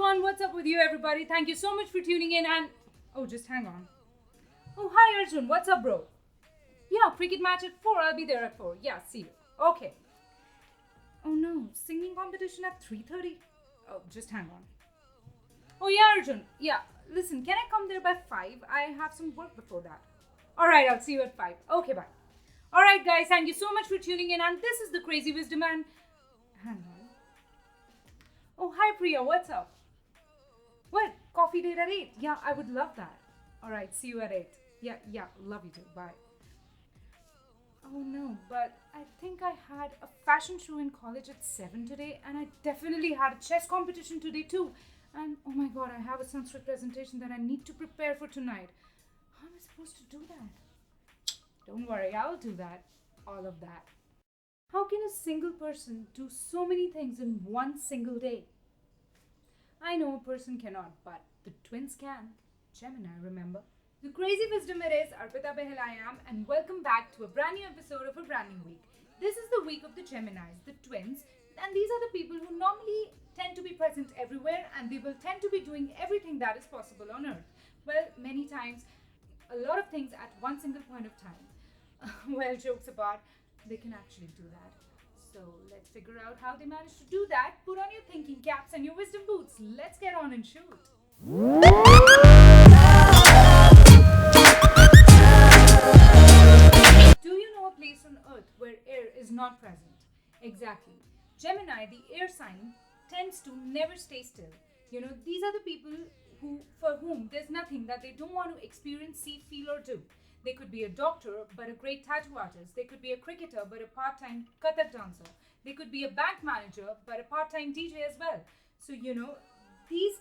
everyone, what's up with you everybody? Thank you so much for tuning in and... Oh, just hang on. Oh, hi Arjun, what's up bro? Yeah, cricket match at 4, I'll be there at 4. Yeah, see you. Okay. Oh no, singing competition at 3:30? Oh, just hang on. Oh yeah Arjun, yeah, listen, can I come there by 5? I have some work before that. Alright, I'll see you at 5. Okay, bye. Alright guys, thank you so much for tuning in and this is the Crazy Wisdom and... Hang on. Oh, hi Priya, what's up? What? Coffee date at 8? Yeah, I would love that. Alright, see you at 8. Yeah, love you too. Bye. Oh no, but I think I had a fashion show in college at 7 today and I definitely had a chess competition today too. And oh my god, I have a Sanskrit presentation that I need to prepare for tonight. How am I supposed to do that? Don't worry, I'll do that. All of that. How can a single person do so many things in one single day? I know a person cannot, but the twins can. Gemini, remember? The Crazy Wisdom it is, Arpita Behel I am, and welcome back to a brand new episode of a brand new week. This is the week of the Geminis, the twins, and these are the people who normally tend to be present everywhere and they will tend to be doing everything that is possible on earth. Well, many times, a lot of things at one single point of time. Well, jokes apart, they can actually do that. So let's figure out how they manage to do that. Put on your thinking caps and your wisdom boots. Let's get on and shoot. Do you know a place on earth where air is not present? Exactly. Gemini, the air sign, tends to never stay still. You know, these are the people for whom there's nothing that they don't want to experience, see, feel, or do. They could be a doctor, but a great tattoo artist. They could be a cricketer, but a part-time Kathak dancer. They could be a bank manager, but a part-time DJ as well. So, you know, these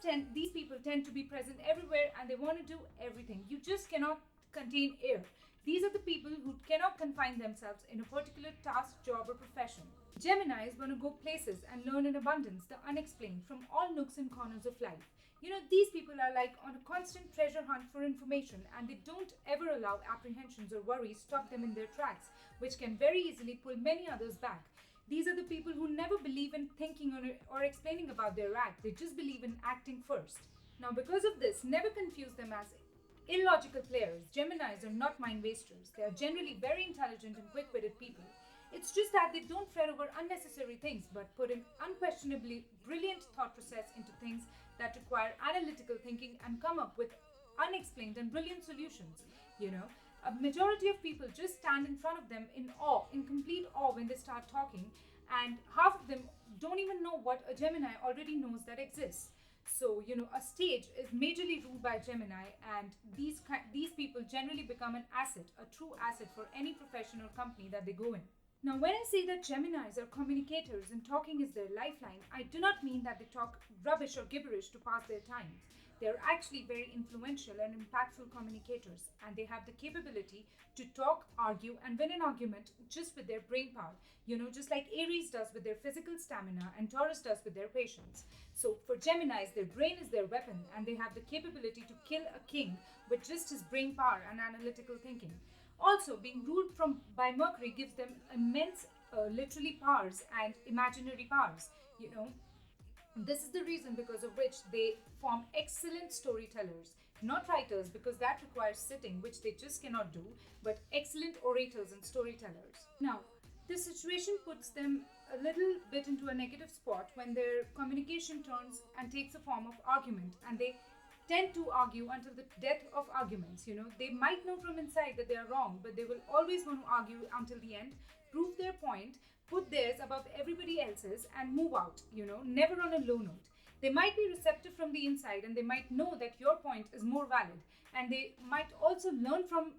people tend to be present everywhere and they want to do everything. You just cannot contain air. These are the people who cannot confine themselves in a particular task, job, or profession. Geminis want to go places and learn in abundance, the unexplained, from all nooks and corners of life. You know, these people are like on a constant treasure hunt for information and they don't ever allow apprehensions or worries stop them in their tracks, which can very easily pull many others back. These are the people who never believe in thinking or explaining about their act. They just believe in acting first. Now, because of this, never confuse them as illogical players. Geminis are not mind wasters. They are generally very intelligent and quick-witted people. It's just that they don't fret over unnecessary things but put an unquestionably brilliant thought process into things that require analytical thinking and come up with unexplained and brilliant solutions. You know, a majority of people just stand in front of them in awe, in complete awe when they start talking, and half of them don't even know what a Gemini already knows that exists. So, you know, a stage is majorly ruled by Gemini, and these people generally become an asset, a true asset for any profession or company that they go in. Now, when I say that Geminis are communicators and talking is their lifeline, I do not mean that they talk rubbish or gibberish to pass their time. They are actually very influential and impactful communicators, and they have the capability to talk, argue, and win an argument just with their brain power. You know, just like Aries does with their physical stamina and Taurus does with their patience. So for Geminis, their brain is their weapon, and they have the capability to kill a king with just his brain power and analytical thinking. Also, being ruled by Mercury gives them immense literally powers and imaginary powers. You know, this is the reason because of which they form excellent storytellers, not writers because that requires sitting, which they just cannot do, but excellent orators and storytellers. Now, this situation puts them a little bit into a negative spot when their communication turns and takes a form of argument, and they tend to argue until the death of arguments. You know, they might know from inside that they are wrong, but they will always want to argue until the end, prove their point, put theirs above everybody else's, and move out, you know, never on a low note. They might be receptive from the inside and they might know that your point is more valid, and they might also learn from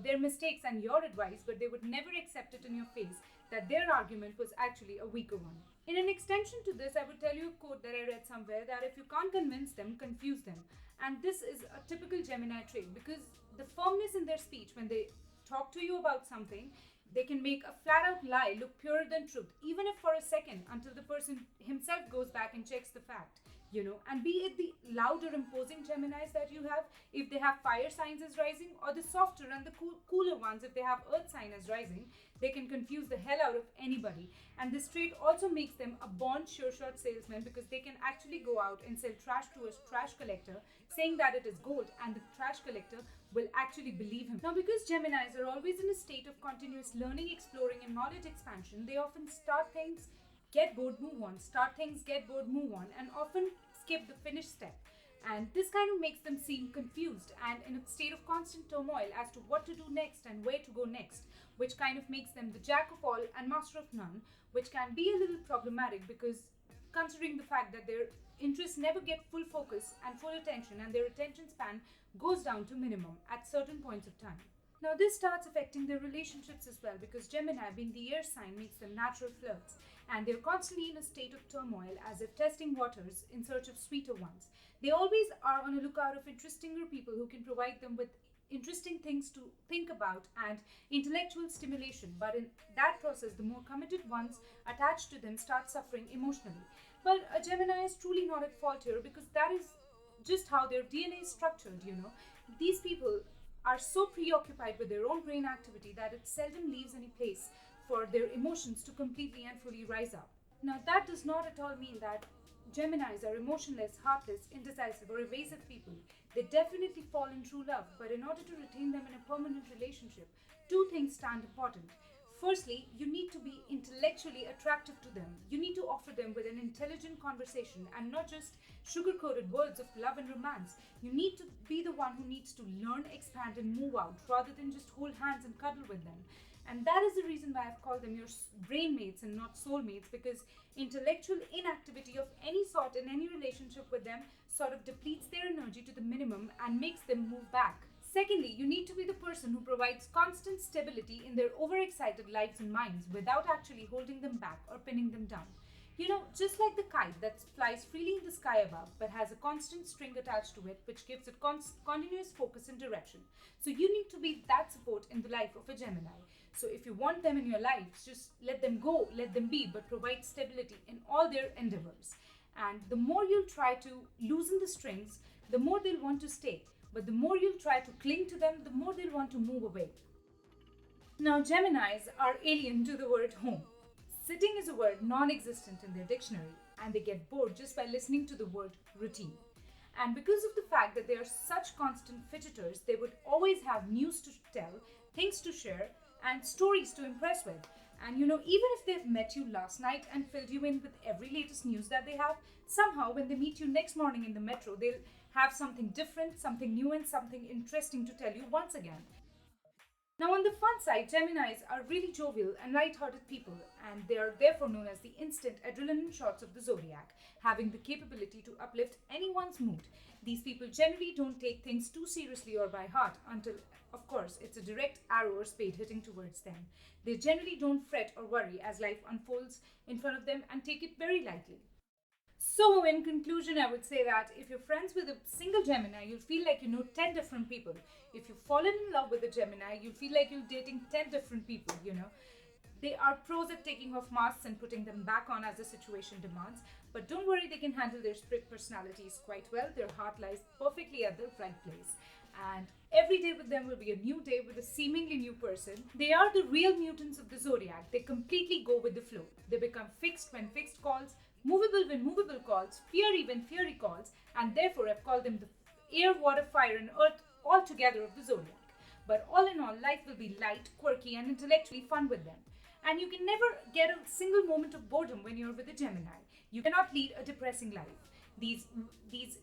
their mistakes and your advice, but they would never accept it in your face that their argument was actually a weaker one. In an extension to this, I would tell you a quote that I read somewhere that if you can't convince them, confuse them. And this is a typical Gemini trait because the firmness in their speech when they talk to you about something, they can make a flat out lie look purer than truth, even if for a second, until the person himself goes back and checks the fact. and be it the louder, imposing Geminis that you have, if they have fire signs as rising, or the softer and the cooler ones, if they have earth sign as rising, they can confuse the hell out of anybody. And this trait also makes them a born sure shot salesman, because they can actually go out and sell trash to a trash collector saying that it is gold, and the trash collector will actually believe him. Now, because Geminis are always in a state of continuous learning, exploring, and knowledge expansion, they often start things, get bored, move on, start things, get bored, move on, and often skip the finish step. And this kind of makes them seem confused and in a state of constant turmoil as to what to do next and where to go next, which kind of makes them the jack of all and master of none, which can be a little problematic, because considering the fact that their interests never get full focus and full attention, and their attention span goes down to minimum at certain points of time. Now, this starts affecting their relationships as well, because Gemini, being the air sign, makes them natural flirts, and they're constantly in a state of turmoil, as if testing waters in search of sweeter ones. They always are on a lookout of interesting people who can provide them with interesting things to think about and intellectual stimulation, but in that process, the more committed ones attached to them start suffering emotionally. But a Gemini is truly not at fault here, because that is just how their DNA is structured. These people are so preoccupied with their own brain activity that it seldom leaves any place for their emotions to completely and fully rise up. Now, that does not at all mean that Geminis are emotionless, heartless, indecisive, or evasive people. They definitely fall in true love, but in order to retain them in a permanent relationship, two things stand important. Firstly, you need to be intellectually attractive to them. You need to offer them with an intelligent conversation and not just sugar-coated words of love and romance. You need to be the one who needs to learn, expand, and move out, rather than just hold hands and cuddle with them. And that is the reason why I've called them your brain mates and not soulmates, because intellectual inactivity of any sort in any relationship with them sort of depletes their energy to the minimum and makes them move back. Secondly, you need to be the person who provides constant stability in their overexcited lives and minds without actually holding them back or pinning them down. Just like the kite that flies freely in the sky above but has a constant string attached to it, which gives it continuous focus and direction. So you need to be that support in the life of a Gemini. So if you want them in your lives, just let them go, let them be, but provide stability in all their endeavors. And the more you'll try to loosen the strings, the more they'll want to stay. But the more you'll try to cling to them, the more they'll want to move away. Now, Geminis are alien to the word home. Sitting is a word non-existent in their dictionary, and they get bored just by listening to the word routine. And because of the fact that they are such constant fidgeters, they would always have news to tell, things to share, and stories to impress with. And even if they've met you last night and filled you in with every latest news that they have, somehow when they meet you next morning in the metro, they'll have something different, something new, and something interesting to tell you once again. Now, on the fun side, Geminis are really jovial and light-hearted people, and they are therefore known as the instant adrenaline shots of the zodiac, having the capability to uplift anyone's mood. These people generally don't take things too seriously or by heart until, of course, it's a direct arrow or spade hitting towards them. They generally don't fret or worry as life unfolds in front of them and take it very lightly. So, in conclusion, I would say that if you're friends with a single Gemini, you'll feel like you know 10 different people. If you've fallen in love with a Gemini, you'll feel like you're dating 10 different people. They are pros at taking off masks and putting them back on as the situation demands. But don't worry, they can handle their split personalities quite well. Their heart lies perfectly at the right place. And every day with them will be a new day with a seemingly new person. They are the real mutants of the zodiac. They completely go with the flow. They become fixed when fixed calls, movable when movable calls, fiery when fiery calls, and therefore I've called them the air, water, fire, and earth all together of the zodiac. But all in all, life will be light, quirky, and intellectually fun with them. And you can never get a single moment of boredom when you're with a Gemini. You cannot lead a depressing life. These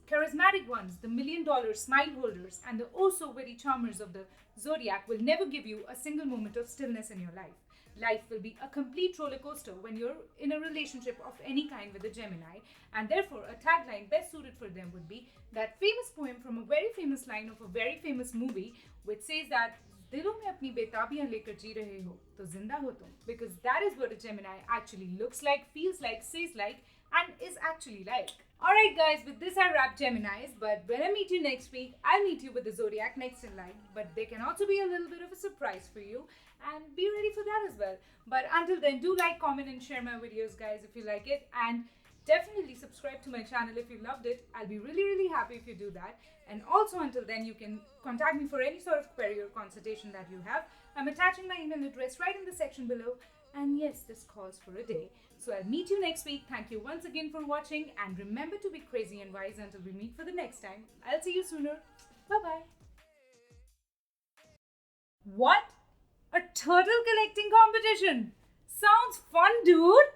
charismatic ones, the $1 million smile holders, and the oh so witty charmers of the zodiac will never give you a single moment of stillness in your life. Life will be a complete roller coaster when you're in a relationship of any kind with a Gemini, and therefore a tagline best suited for them would be that famous poem from a very famous line of a very famous movie, which says that दिलों में अपनी बेताबियां लेकर जी रहे हो तो जिंदा हो तुम, because that is what a Gemini actually looks like, feels like, says like, and is actually like. Alright guys, with this I wrap Geminis, but when I meet you next week, I'll meet you with the zodiac next in line, but there can also be a little bit of a surprise for you, and be ready for that as well. But until then, do like, comment, and share my videos guys if you like it, and Definitely subscribe to my channel if you loved it. I'll be really, really happy if you do that. And also, until then, you can contact me for any sort of query or consultation that you have. I'm attaching my email address right in the section below. And yes, this calls for a day. So I'll meet you next week. Thank you once again for watching. And remember to be crazy and wise until we meet for the next time. I'll see you sooner. Bye-bye. What? A turtle collecting competition? Sounds fun, dude!